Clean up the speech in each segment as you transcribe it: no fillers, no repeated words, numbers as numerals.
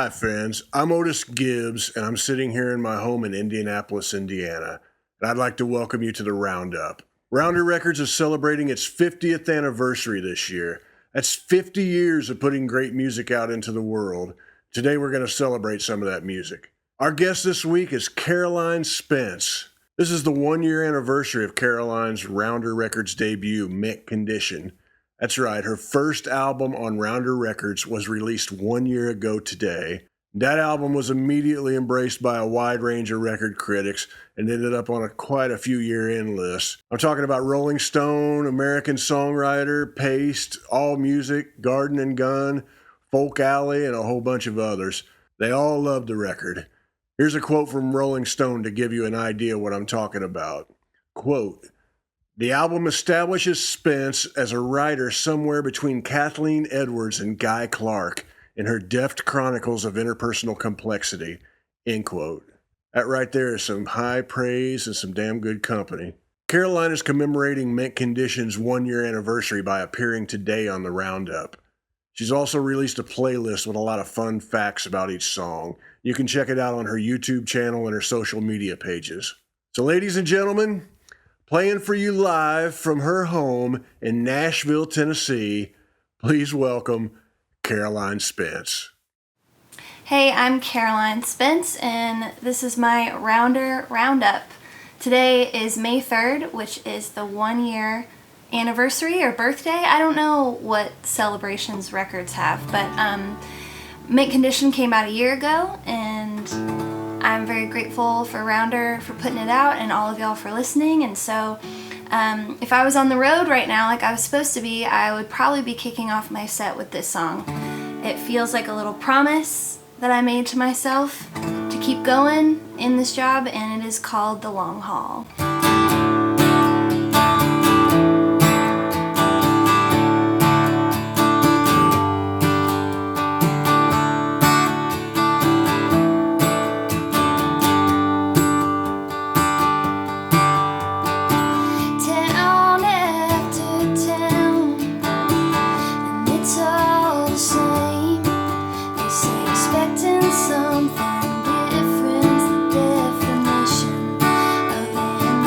Hi, friends. I'm Otis Gibbs, and I'm sitting here in my home in Indianapolis, Indiana. And I'd like to welcome you to the Roundup. Rounder Records is celebrating its 50th anniversary this year. That's 50 years of putting great music out into the world. Today, we're going to celebrate some of that music. Our guest this week is Caroline Spence. This is the one-year anniversary of Caroline's Rounder Records debut, Mint Condition. That's right, her first album on Rounder Records was released 1 year ago today. That album was immediately embraced by a wide range of record critics and ended up on quite a few year-end lists. I'm talking about Rolling Stone, American Songwriter, Paste, AllMusic, Garden and Gun, Folk Alley, and a whole bunch of others. They all loved the record. Here's a quote from Rolling Stone to give you an idea what I'm talking about. Quote, "The album establishes Spence as a writer somewhere between Kathleen Edwards and Guy Clark in her deft chronicles of interpersonal complexity." End quote. That right there is some high praise and some damn good company. Caroline is commemorating Mint Condition's 1 year anniversary by appearing today on the Roundup. She's also released a playlist with a lot of fun facts about each song. You can check it out on her YouTube channel and her social media pages. So ladies and gentlemen, playing for you live from her home in Nashville, Tennessee, please welcome Caroline Spence. Hey, I'm Caroline Spence, and this is my Rounder Roundup. Today is May 3rd, which is the 1 year anniversary or birthday. I don't know what celebrations records have, but Mint Condition came out a year ago, and I'm very grateful for Rounder for putting it out and all of y'all for listening. And so if I was on the road right now like I was supposed to be, I would probably be kicking off my set with this song. It feels like a little promise that I made to myself to keep going in this job, and it is called The Long Haul. Something different, the definition of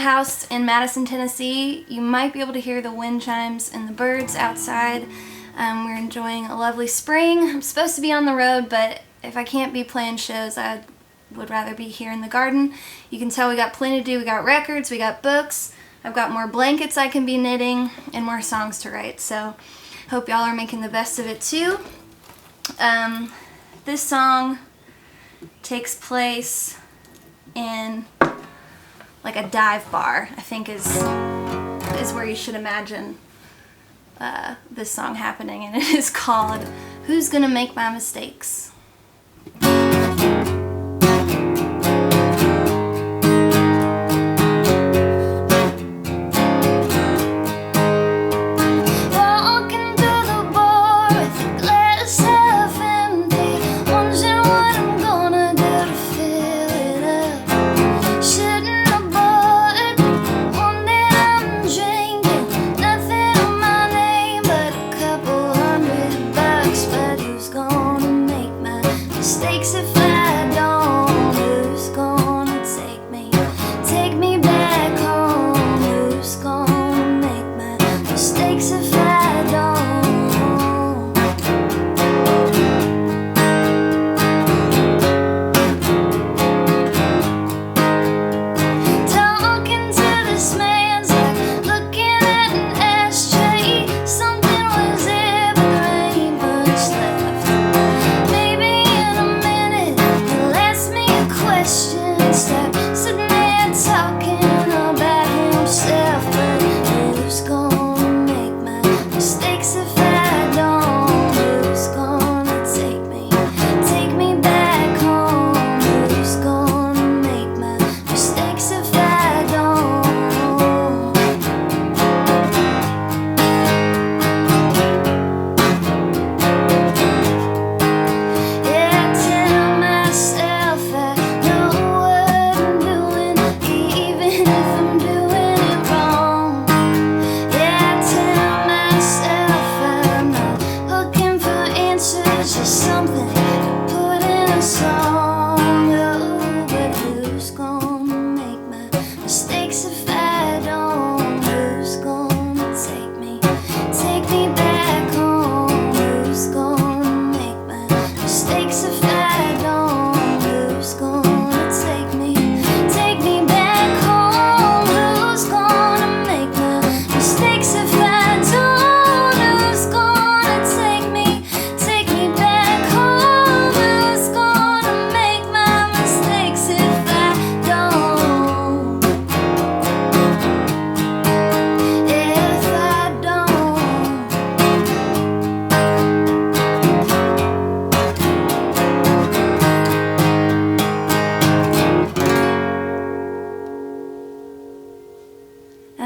house in Madison, Tennessee. You might be able to hear the wind chimes and the birds outside. We're enjoying a lovely spring. I'm supposed to be on the road, but if I can't be playing shows, I would rather be here in the garden. You can tell we got plenty to do. We got records, we got books. I've got more blankets I can be knitting and more songs to write. So hope y'all are making the best of it too. This song takes place in like a dive bar, I think is where you should imagine this song happening, and it is called Who's Gonna Make My Mistakes?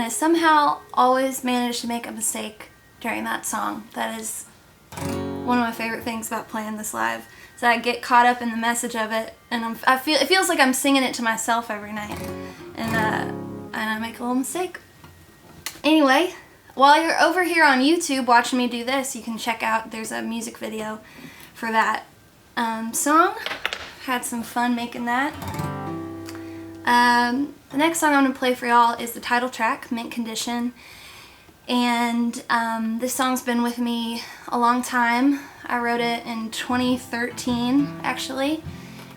Somehow always manage to make a mistake during that song. That is one of my favorite things about playing this live. So I get caught up in the message of it, and it feels like I'm singing it to myself every night, and I make a little mistake. Anyway, while you're over here on YouTube watching me do this, you can check out, there's a music video for that song. Had some fun making that. The next song I'm going to play for y'all is the title track, Mint Condition. And this song's been with me a long time. I wrote it in 2013, actually.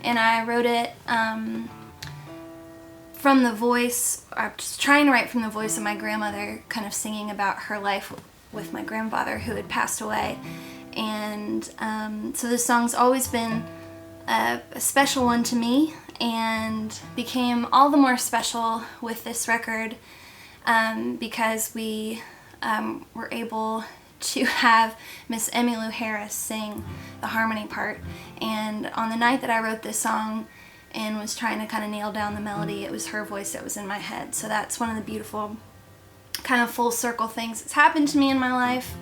And I wrote it from the voice, I was trying to write from the voice of my grandmother, kind of singing about her life with my grandfather who had passed away. And so this song's always been a special one to me, and became all the more special with this record because we were able to have Miss Emmylou Harris sing the harmony part. And on the night that I wrote this song and was trying to kind of nail down the melody, it was her voice that was in my head. So that's one of the beautiful kind of full circle things that's happened to me in my life,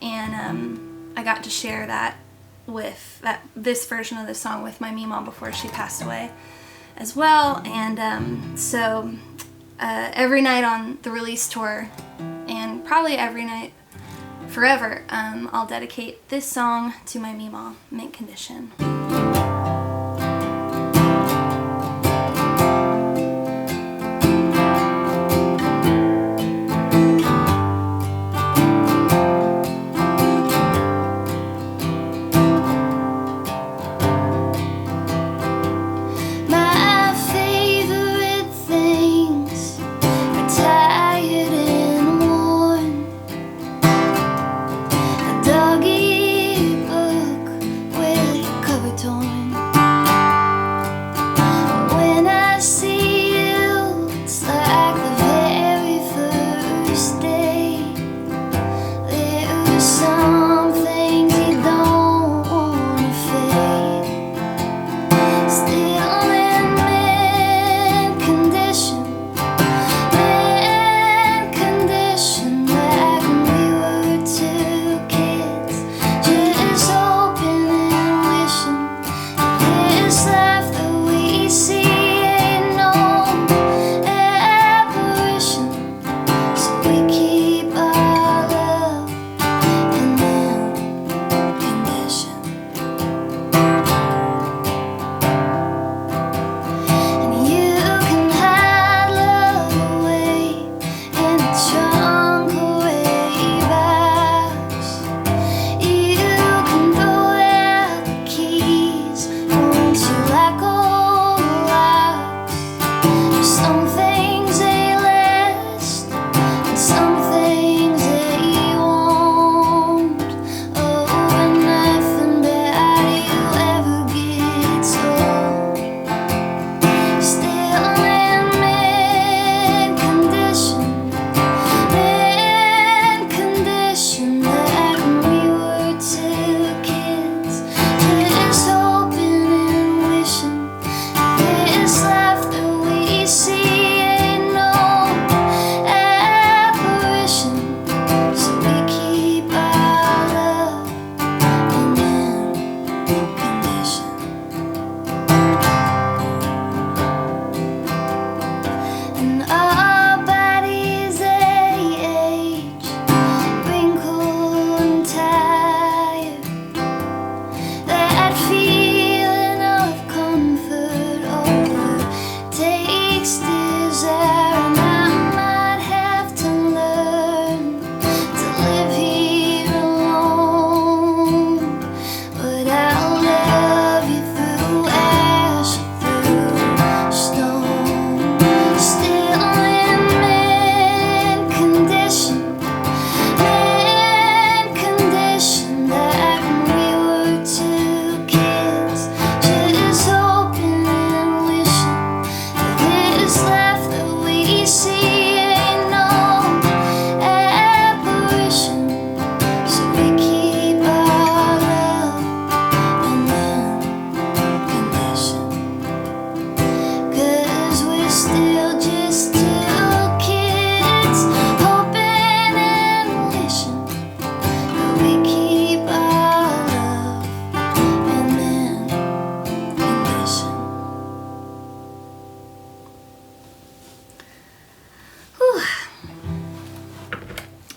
and I got to share that with this version of the song with my Meemaw before she passed away as well. And so every night on the release tour, and probably every night forever, I'll dedicate this song to my Meemaw, Mint Condition. Well,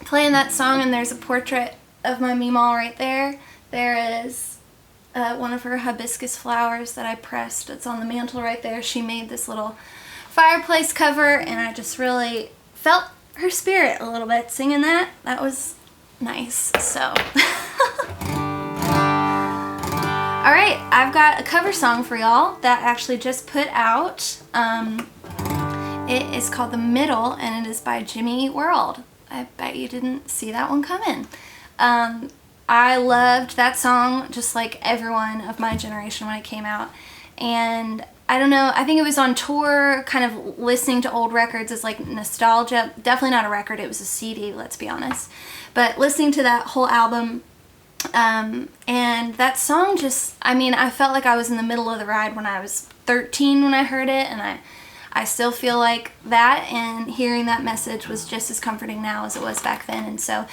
playing that song, and there's a portrait of my Meemaw right there. There is one of her hibiscus flowers that I pressed. It's on the mantle right there. She made this little fireplace cover, and I just really felt her spirit a little bit singing that. That was nice. So alright, I've got a cover song for y'all that I actually just put out. It is called The Middle, and it is by Jimmy World. I bet you didn't see that one coming. I loved that song just like everyone of my generation when it came out. And I don't know, I think it was on tour, kind of listening to old records is like nostalgia. Definitely not a record, it was a CD, let's be honest. But listening to that whole album, and that song just, I mean, I felt like I was in the middle of the ride when I was 13 when I heard it, and I still feel like that, and hearing that message was just as comforting now as it was back then. And so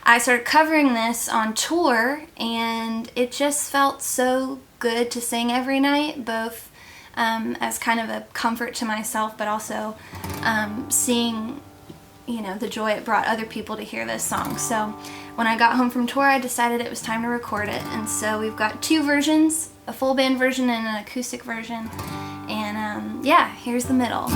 I started covering this on tour, and it just felt so good to sing every night, both as kind of a comfort to myself, but also seeing, you know, the joy it brought other people to hear this song. So when I got home from tour, I decided it was time to record it, and so we've got two versions, a full band version and an acoustic version, and yeah, here's The Middle.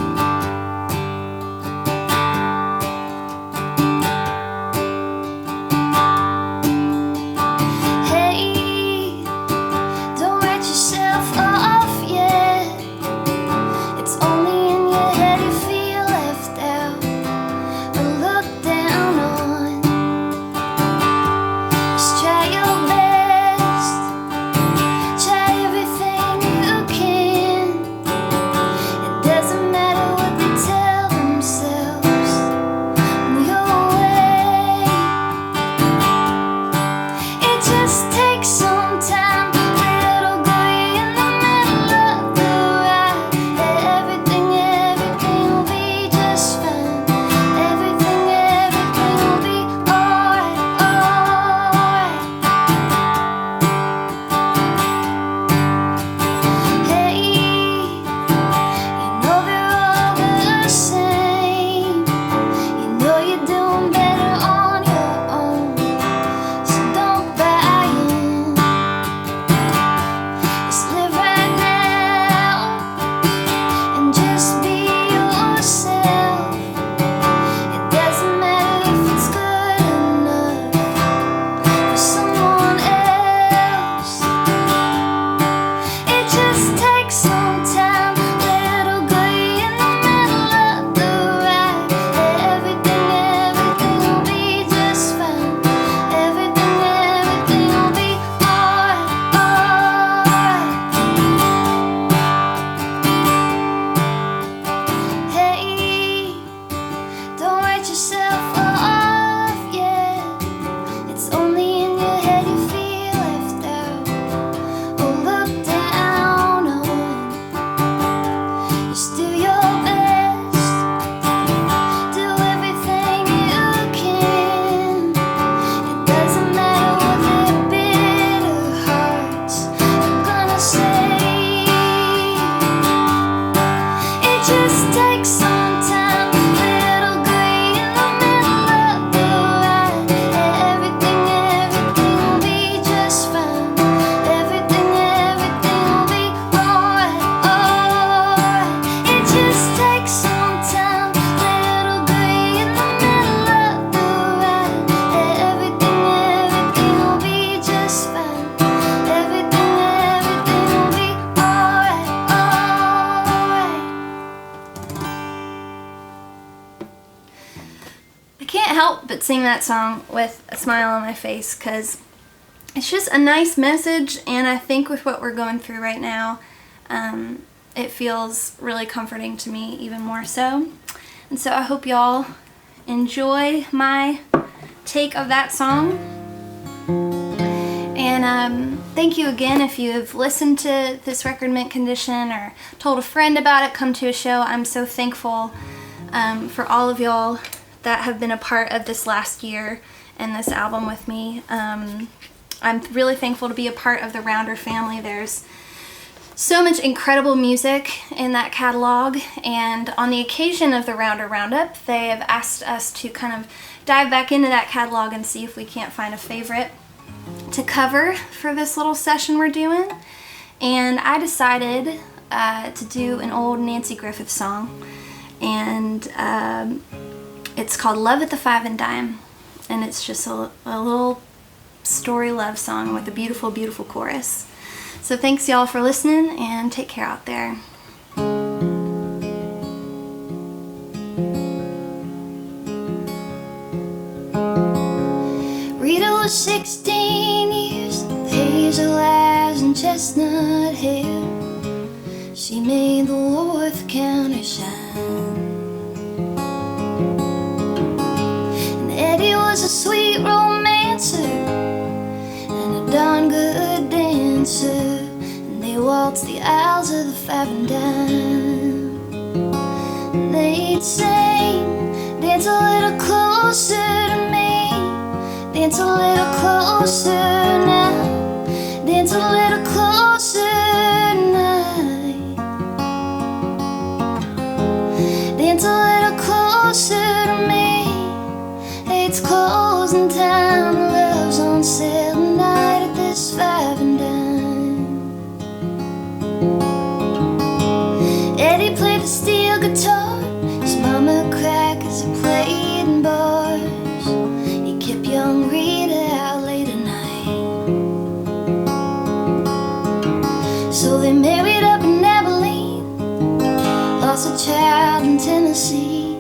Sing that song with a smile on my face, because it's just a nice message, and I think with what we're going through right now, it feels really comforting to me even more so. And so I hope y'all enjoy my take of that song. And thank you again if you've listened to this record mint condition or told a friend about it, come to a show. I'm so thankful for all of y'all that have been a part of this last year and this album with me. I'm really thankful to be a part of the Rounder family. There's so much incredible music in that catalog, and on the occasion of the Rounder Roundup, they have asked us to kind of dive back into that catalog and see if we can't find a favorite to cover for this little session we're doing. And I decided to do an old Nanci Griffith song, and it's called Love at the Five and Dime, and it's just a little story love song with a beautiful, beautiful chorus. So thanks y'all for listening, and take care out there. Rita was 16 years, with hazel eyes and chestnut hair. She made the Worth counter shine. And Eddie was a sweet romancer and a darn good dancer. And they waltzed the aisles of the Five and Dime. And they'd sing, dance a little closer to me, dance a little closer now, dance a little closer tonight, dance a little closer to me. It's closing time, love's on sale tonight at this Five and Dime. Eddie played the steel guitar, his mama cried 'cause he played in bars. He kept young Rita out late at night. So they married up in Abilene, lost a child in Tennessee.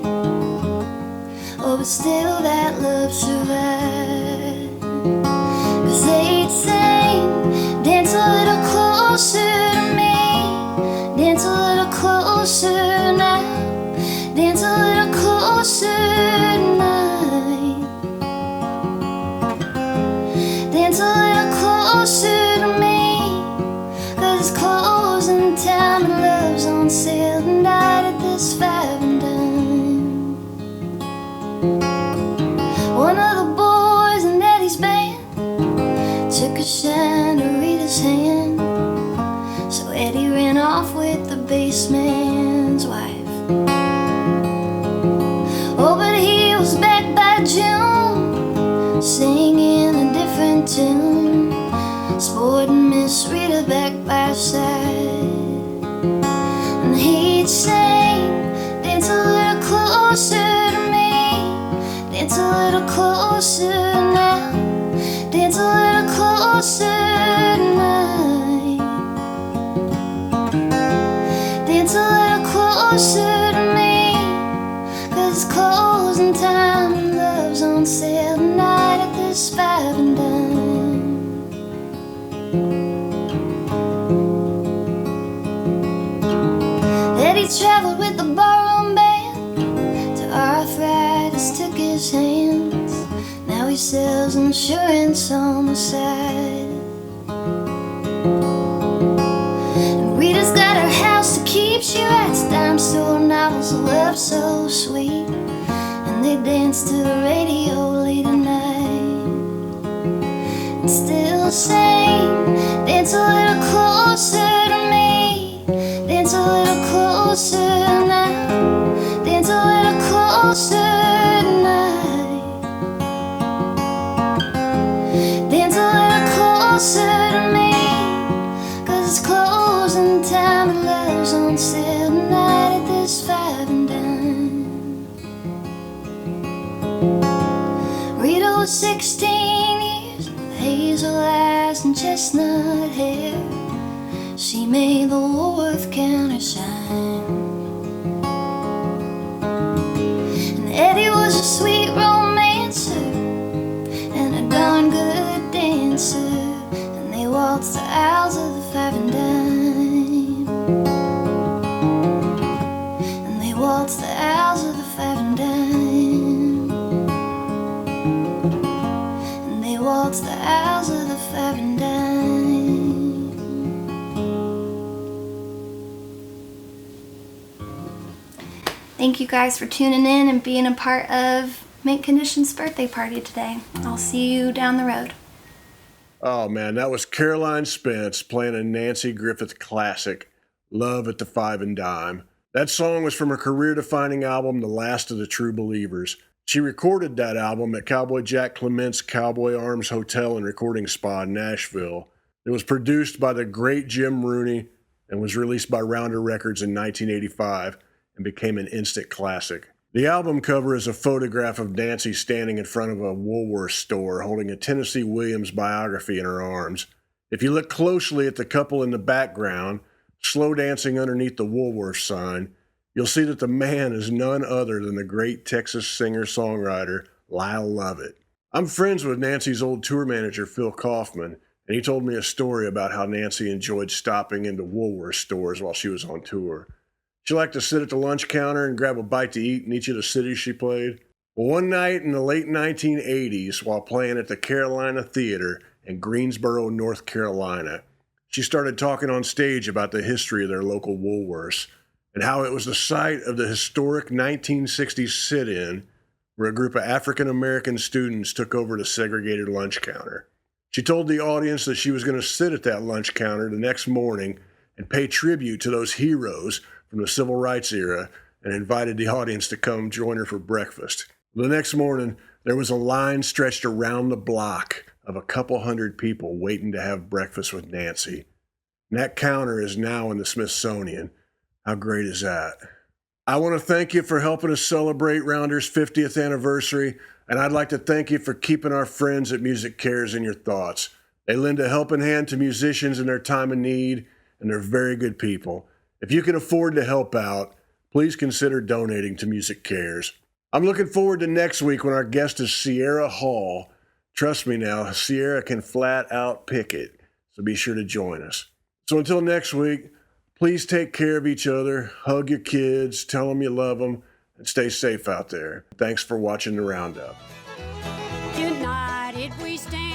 Oh, but still that love survived. 'Cause they'd sing, dance a little closer to me, dance a little closer now, dance a little closer tonight, dance a little closer to me. 'Cause it's closing time and love's on sale tonight at this Five and Dime. One of the boys in Eddie's band took a shine to Rita's hand, so Eddie ran off with the bassman's wife. Oh, but he was back by June, singing a different tune, sporting Miss Rita back by her side. And he'd sing, dance a little closer to me, dance a little closer now, dance a little closer tonight, dance a little closer to me. 'Cause it's closing time and love's on sale tonight at this Five and Dime. Eddie traveled with the barroom band till arthritis took his hands. Now he sells insurance on the side. And Rita's got her house to keep. She writes dime store novels of love so sweet, and they dance to the radio late at night and still sing, dance a little closer to me, dance a little closer now, dance a little closer tonight, dance a little closer to me. 'Cause it's closing time and love's on sale tonight at this Five and Dime. Rita was 16 years, with hazel eyes and chestnut hair. She made the Worth counter shine. And Eddie was a sweet romancer and a darn good dancer. And they waltzed the aisles of the Five and Dime. And they waltzed the aisles of the Five and Dime. And they waltzed the aisles of the Five and Dime. Thank you guys for tuning in and being a part of Mint Condition's birthday party today. I'll see you down the road. Oh man, that was Caroline Spence playing a Nanci Griffith classic, Love at the Five and Dime. That song was from her career-defining album, The Last of the True Believers. She recorded that album at Cowboy Jack Clement's Cowboy Arms Hotel and Recording Spa in Nashville. It was produced by the great Jim Rooney and was released by Rounder Records in 1985 and became an instant classic. The album cover is a photograph of Nanci standing in front of a Woolworth store holding a Tennessee Williams biography in her arms. If you look closely at the couple in the background, slow dancing underneath the Woolworth sign, you'll see that the man is none other than the great Texas singer-songwriter Lyle Lovett. I'm friends with Nanci's old tour manager, Phil Kaufman, and he told me a story about how Nanci enjoyed stopping into Woolworth stores while she was on tour. She liked to sit at the lunch counter and grab a bite to eat in each of the cities she played. Well, one night in the late 1980s, while playing at the Carolina Theater in Greensboro, North Carolina, she started talking on stage about the history of their local Woolworths and how it was the site of the historic 1960s sit-in where a group of African-American students took over the segregated lunch counter. She told the audience that she was going to sit at that lunch counter the next morning and pay tribute to those heroes from the civil rights era and invited the audience to come join her for breakfast. The next morning, there was a line stretched around the block of a couple hundred people waiting to have breakfast with Nanci. And that counter is now in the Smithsonian. How great is that? I want to thank you for helping us celebrate Rounder's 50th anniversary, and I'd like to thank you for keeping our friends at Music Cares in your thoughts. They lend a helping hand to musicians in their time of need, and they're very good people. If you can afford to help out, please consider donating to Music Cares. I'm looking forward to next week when our guest is Sierra Hall. Trust me now, Sierra can flat out pick it, so be sure to join us. So until next week, please take care of each other, hug your kids, tell them you love them, and stay safe out there. Thanks for watching The Roundup. United we stand.